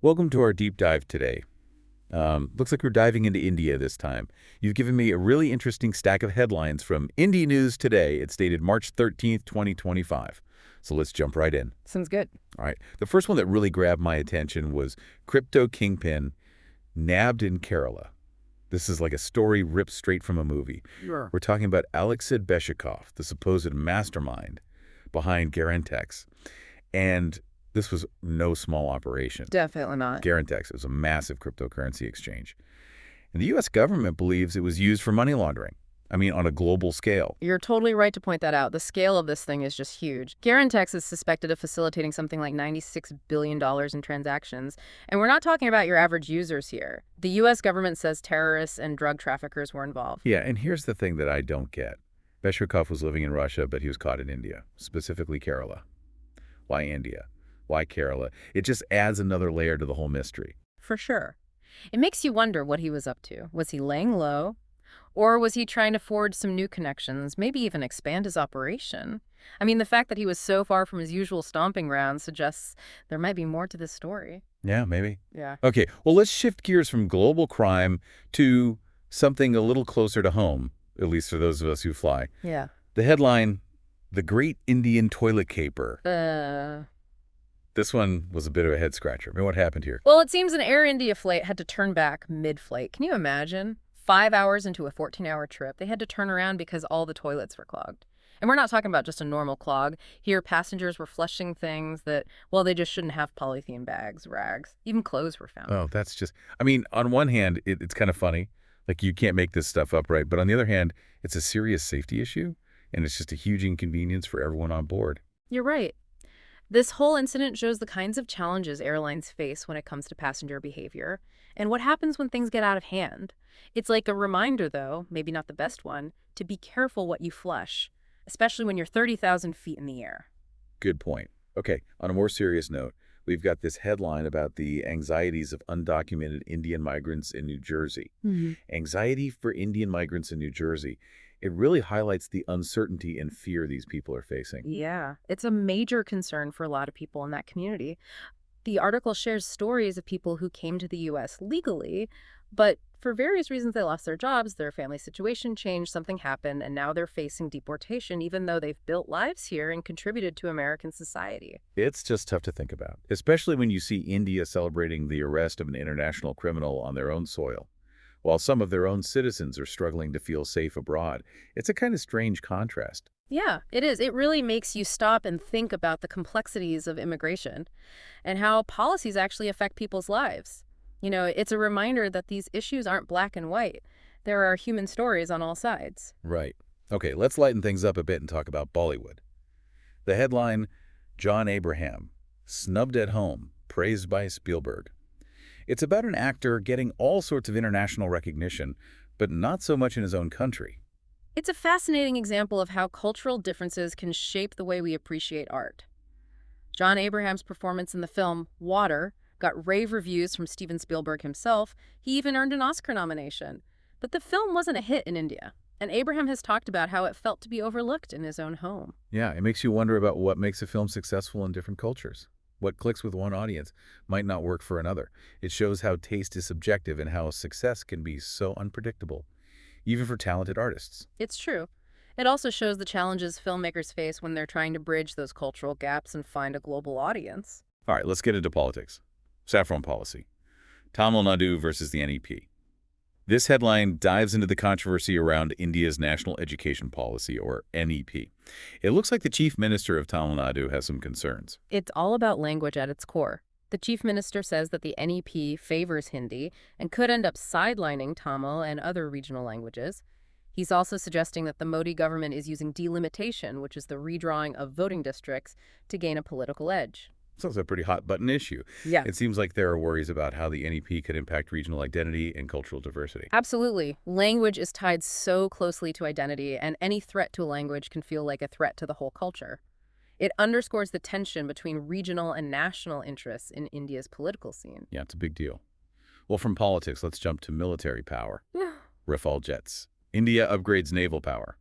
Welcome to our deep dive today. Looks like we're diving into India this time. You've given me a really interesting stack of headlines from Indie News Today. It's dated March 13th, 2025. So let's jump right in. Sounds good. All right. The first one that really grabbed my attention was crypto kingpin nabbed in Kerala. This is like a story ripped straight from a movie. Sure. We're talking about Alexei Beshikov, the supposed mastermind behind Garantex. And this was no small operation. Definitely not. Garantex is a massive cryptocurrency exchange. And the U.S. government believes it was used for money laundering. I mean, on a global scale. You're totally right to point that out. The scale of this thing is just huge. Garantex is suspected of facilitating something like $96 billion in transactions. And we're not talking about your average users here. The U.S. government says terrorists and drug traffickers were involved. Yeah, and here's the thing that I don't get. Beshikov was living in Russia, but he was caught in India, specifically Kerala. Why India? Why Kerala? It just adds another layer to the whole mystery. For sure. It makes you wonder what he was up to. Was he laying low? Or was he trying to forge some new connections, maybe even expand his operation? I mean, the fact that he was so far from his usual stomping ground suggests there might be more to this story. Yeah, maybe. Yeah. Okay, well, let's shift gears from global crime to something a little closer to home, at least for those of us who fly. Yeah. The headline, The Great Indian Toilet Caper. This one was a bit of a head-scratcher. I mean, what happened here? Well, it seems an Air India flight had to turn back mid-flight. Can you imagine? 5 hours into a 14-hour trip, they had to turn around because all the toilets were clogged. And we're not talking about just a normal clog. Here, passengers were flushing things that, well, they just shouldn't have: polythene bags, rags, even clothes were found. Oh, that's just, I mean, on one hand, it's kind of funny. Like, you can't make this stuff up, right? But on the other hand, it's a serious safety issue, and it's just a huge inconvenience for everyone on board. You're right. This whole incident shows the kinds of challenges airlines face when it comes to passenger behavior and what happens when things get out of hand. It's like a reminder, though, maybe not the best one, to be careful what you flush, especially when you're 30,000 feet in the air. Good point. Okay, on a more serious note, we've got this headline about the anxieties of undocumented Indian migrants in New Jersey. Anxiety for Indian migrants in New Jersey. It really highlights the uncertainty and fear these people are facing. Yeah, it's a major concern for a lot of people in that community. The article shares stories of people who came to the U.S. legally, but for various reasons they lost their jobs, their family situation changed, something happened, and now they're facing deportation even though they've built lives here and contributed to American society. It's just tough to think about, especially when you see India celebrating the arrest of an international criminal on their own soil, while some of their own citizens are struggling to feel safe abroad. It's a kind of strange contrast. Yeah, it is. It really makes you stop and think about the complexities of immigration and how policies actually affect people's lives. You know, it's a reminder that these issues aren't black and white. There are human stories on all sides. Right. Okay, let's lighten things up a bit and talk about Bollywood. The headline, John Abraham, snubbed at home, praised by Spielberg. It's about an actor getting all sorts of international recognition, but not so much in his own country. It's a fascinating example of how cultural differences can shape the way we appreciate art. John Abraham's performance in the film Water got rave reviews from Steven Spielberg himself. He even earned an Oscar nomination. But the film wasn't a hit in India, and Abraham has talked about how it felt to be overlooked in his own home. Yeah, it makes you wonder about what makes a film successful in different cultures. What clicks with one audience might not work for another. It shows how taste is subjective and how success can be so unpredictable, even for talented artists. It's true. It also shows the challenges filmmakers face when they're trying to bridge those cultural gaps and find a global audience. All right, let's get into politics. Saffron policy. Tamil Nadu versus the NEP. This headline dives into the controversy around India's National Education Policy, or NEP. It looks like the Chief Minister of Tamil Nadu has some concerns. It's all about language at its core. The Chief Minister says that the NEP favors Hindi and could end up sidelining Tamil and other regional languages. He's also suggesting that the Modi government is using delimitation, which is the redrawing of voting districts, to gain a political edge. Sounds like a pretty hot-button issue. Yeah. It seems like there are worries about how the NEP could impact regional identity and cultural diversity. Absolutely. Language is tied so closely to identity, and any threat to a language can feel like a threat to the whole culture. It underscores the tension between regional and national interests in India's political scene. Yeah, it's a big deal. Well, from politics, let's jump to military power. Rafale jets. India upgrades naval power.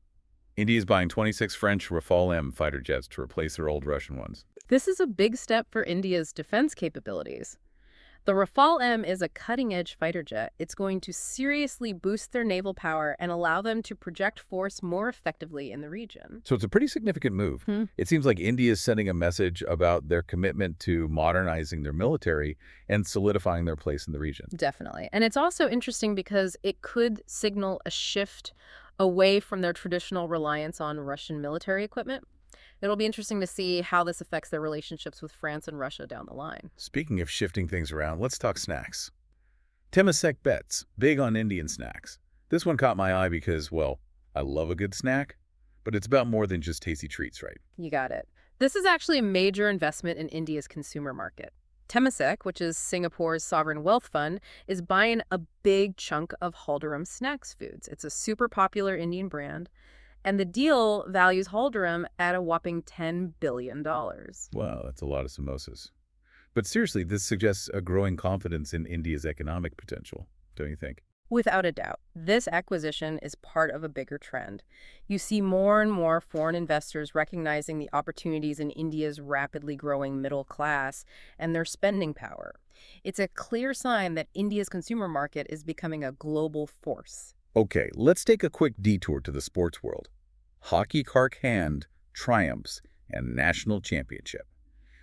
India is buying 26 French Rafale M fighter jets to replace their old Russian ones. This is a big step for India's defense capabilities. The Rafale M is a cutting-edge fighter jet. It's going to seriously boost their naval power and allow them to project force more effectively in the region. So it's a pretty significant move. It seems like India is sending a message about their commitment to modernizing their military and solidifying their place in the region. Definitely. And it's also interesting because it could signal a shift away from their traditional reliance on Russian military equipment. It'll be interesting to see how this affects their relationships with France and Russia down the line. Speaking of shifting things around, let's talk snacks. Temasek bets, big on Indian snacks. This one caught my eye because, well, I love a good snack, but it's about more than just tasty treats, right? You got it. This is actually a major investment in India's consumer market. Temasek, which is Singapore's sovereign wealth fund, is buying a big chunk of Haldiram snacks foods. It's a super popular Indian brand, and the deal values Haldiram at a whopping $10 billion. Wow, that's a lot of samosas. But seriously, this suggests a growing confidence in India's economic potential, don't you think? Without a doubt, this acquisition is part of a bigger trend. You see more and more foreign investors recognizing the opportunities in India's rapidly growing middle class and their spending power. It's a clear sign that India's consumer market is becoming a global force. Okay, let's take a quick detour to the sports world. Hockey Jharkhand triumphs and national championship.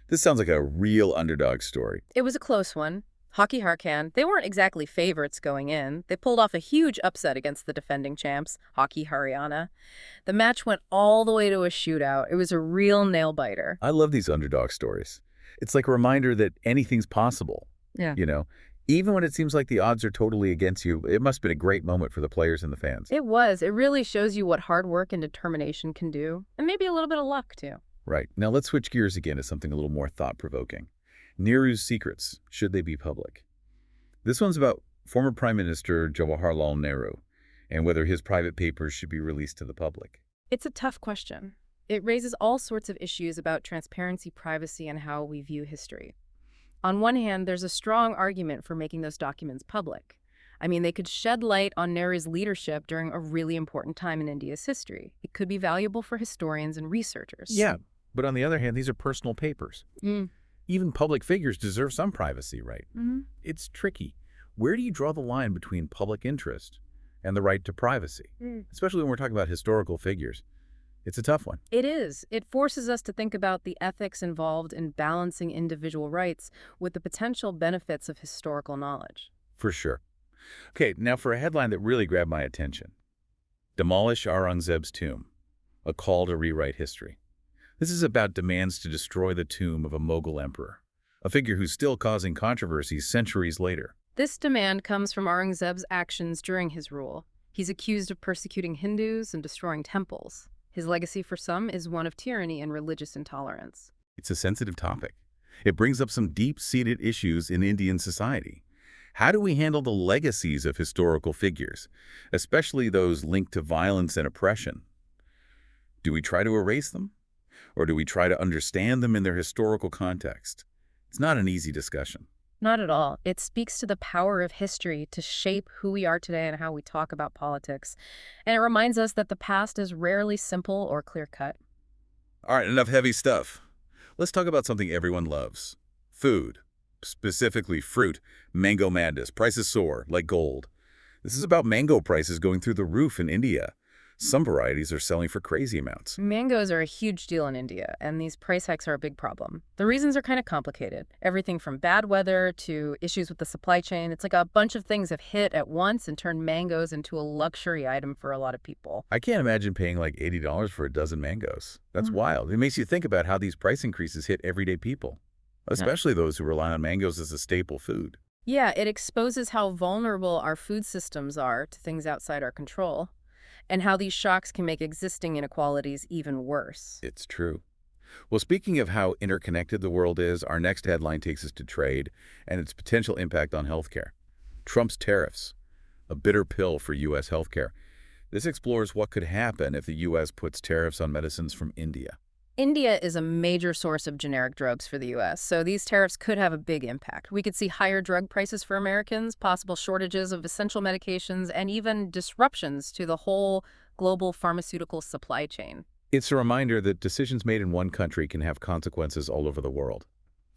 This sounds like a real underdog story. It was a close one. Hockey Jharkhand, they weren't exactly favorites going in. They pulled off a huge upset against the defending champs, Hockey Haryana. The match went all the way to a shootout. It was a real nail-biter. I love these underdog stories. It's like a reminder that anything's possible. Yeah. Even when it seems like the odds are totally against you, it must have been a great moment for the players and the fans. It was. It really shows you what hard work and determination can do, and maybe a little bit of luck, too. Right. Now let's switch gears again to something a little more thought-provoking. Nehru's secrets, should they be public? This one's about former Prime Minister Jawaharlal Nehru and whether his private papers should be released to the public. It's a tough question. It raises all sorts of issues about transparency, privacy, and how we view history. On one hand, there's a strong argument for making those documents public. I mean, they could shed light on Nehru's leadership during a really important time in India's history. It could be valuable for historians and researchers. Yeah, but on the other hand, these are personal papers. Even public figures deserve some privacy, right? It's tricky. Where do you draw the line between public interest and the right to privacy? Especially when we're talking about historical figures. It's a tough one. It is. It forces us to think about the ethics involved in balancing individual rights with the potential benefits of historical knowledge. For sure. Okay, now for a headline that really grabbed my attention. Demolish Aurangzeb's tomb, a call to rewrite history. This is about demands to destroy the tomb of a Mughal emperor, a figure who's still causing controversies centuries later. This demand comes from Aurangzeb's actions during his rule. He's accused of persecuting Hindus and destroying temples. His legacy for some is one of tyranny and religious intolerance. It's a sensitive topic. It brings up some deep-seated issues in Indian society. How do we handle the legacies of historical figures, especially those linked to violence and oppression? Do we try to erase them? Or do we try to understand them in their historical context? It's not an easy discussion. Not at all. It speaks to the power of history to shape who we are today and how we talk about politics. And it reminds us that the past is rarely simple or clear-cut. All right, enough heavy stuff. Let's talk about something everyone loves. Food. Specifically fruit. Mango madness. Prices soar, like gold. This is about mango prices going through the roof in India. Some varieties are selling for crazy amounts. Mangoes are a huge deal in India, and these price hikes are a big problem. The reasons are kind of complicated. Everything from bad weather to issues with the supply chain. It's like a bunch of things have hit at once and turned mangoes into a luxury item for a lot of people. I can't imagine paying like $80 for a dozen mangoes. That's wild. It makes you think about how these price increases hit everyday people, especially those who rely on mangoes as a staple food. Yeah, it exposes how vulnerable our food systems are to things outside our control, and how these shocks can make existing inequalities even worse. It's true. Well, speaking of how interconnected the world is, our next headline takes us to trade and its potential impact on healthcare. Trump's tariffs, a bitter pill for U.S. healthcare. This explores what could happen if the U.S. puts tariffs on medicines from India. India is a major source of generic drugs for the U.S., so these tariffs could have a big impact. We could see higher drug prices for Americans, possible shortages of essential medications, and even disruptions to the whole global pharmaceutical supply chain. It's a reminder that decisions made in one country can have consequences all over the world.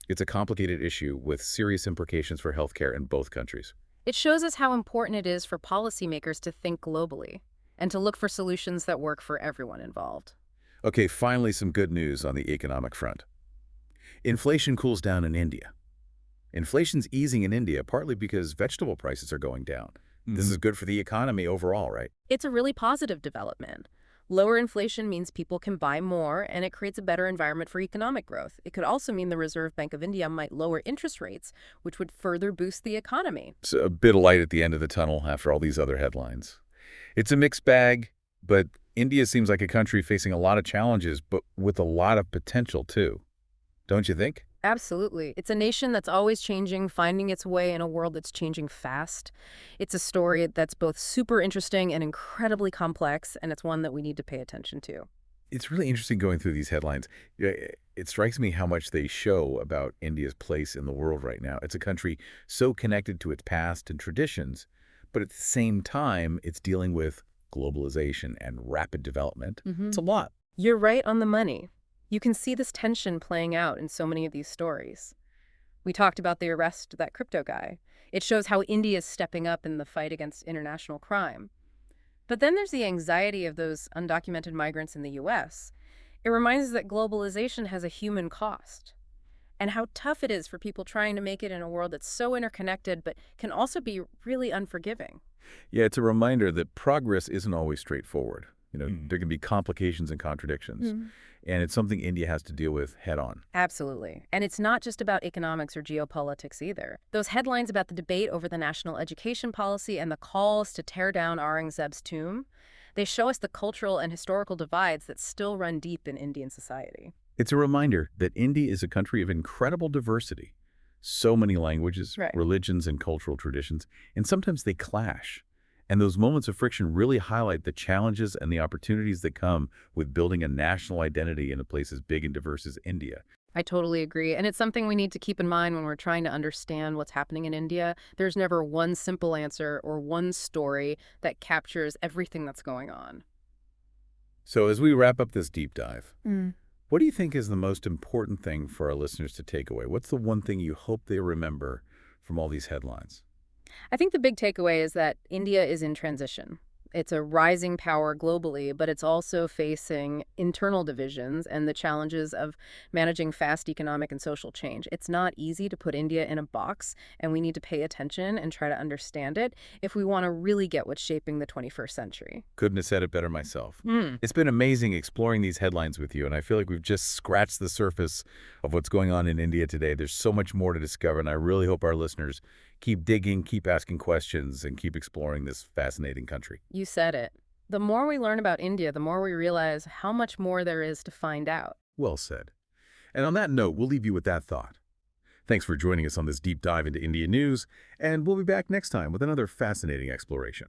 It's a complicated issue with serious implications for healthcare in both countries. It shows us how important it is for policymakers to think globally and to look for solutions that work for everyone involved. Okay, finally some good news on the economic front. Inflation cools down in India. Inflation's easing in India partly because vegetable prices are going down. This is good for the economy overall, right? It's a really positive development. Lower inflation means people can buy more, and it creates a better environment for economic growth. It could also mean the Reserve Bank of India might lower interest rates, which would further boost the economy. It's a bit of light at the end of the tunnel after all these other headlines. It's a mixed bag, but India seems like a country facing a lot of challenges, but with a lot of potential too. Don't you think? Absolutely. It's a nation that's always changing, finding its way in a world that's changing fast. It's a story that's both super interesting and incredibly complex, and it's one that we need to pay attention to. It's really interesting going through these headlines. Yeah, it strikes me how much they show about India's place in the world right now. It's a country so connected to its past and traditions, but at the same time, it's dealing with globalization and rapid development. It's a lot. You're right on the money. You can see this tension playing out in so many of these stories. We talked about the arrest of that crypto guy. It shows how India is stepping up in the fight against international crime. But then there's the anxiety of those undocumented migrants in the U.S. It reminds us that globalization has a human cost, and how tough it is for people trying to make it in a world that's so interconnected but can also be really unforgiving. Yeah, it's a reminder that progress isn't always straightforward. There can be complications and contradictions, and it's something India has to deal with head on. Absolutely. And it's not just about economics or geopolitics either. Those headlines about the debate over the national education policy and the calls to tear down Aurangzeb's tomb, they show us the cultural and historical divides that still run deep in Indian society. It's a reminder that India is a country of incredible diversity. So many languages, Right. religions, and cultural traditions, and sometimes they clash. And those moments of friction really highlight the challenges and the opportunities that come with building a national identity in a place as big and diverse as India. I totally agree. And it's something we need to keep in mind when we're trying to understand what's happening in India. There's never one simple answer or one story that captures everything that's going on. So as we wrap up this deep dive, what do you think is the most important thing for our listeners to take away? What's the one thing you hope they remember from all these headlines? I think the big takeaway is that India is in transition. It's a rising power globally, but it's also facing internal divisions and the challenges of managing fast economic and social change. It's not easy to put India in a box, and we need to pay attention and try to understand it if we want to really get what's shaping the 21st century. Couldn't have said it better myself. It's been amazing exploring these headlines with you, and I feel like we've just scratched the surface of what's going on in India today. There's so much more to discover, and I really hope our listeners keep digging, keep asking questions, and keep exploring this fascinating country. You said it. The more we learn about India, the more we realize how much more there is to find out. Well said. And on that note, we'll leave you with that thought. Thanks for joining us on this deep dive into India news, and we'll be back next time with another fascinating exploration.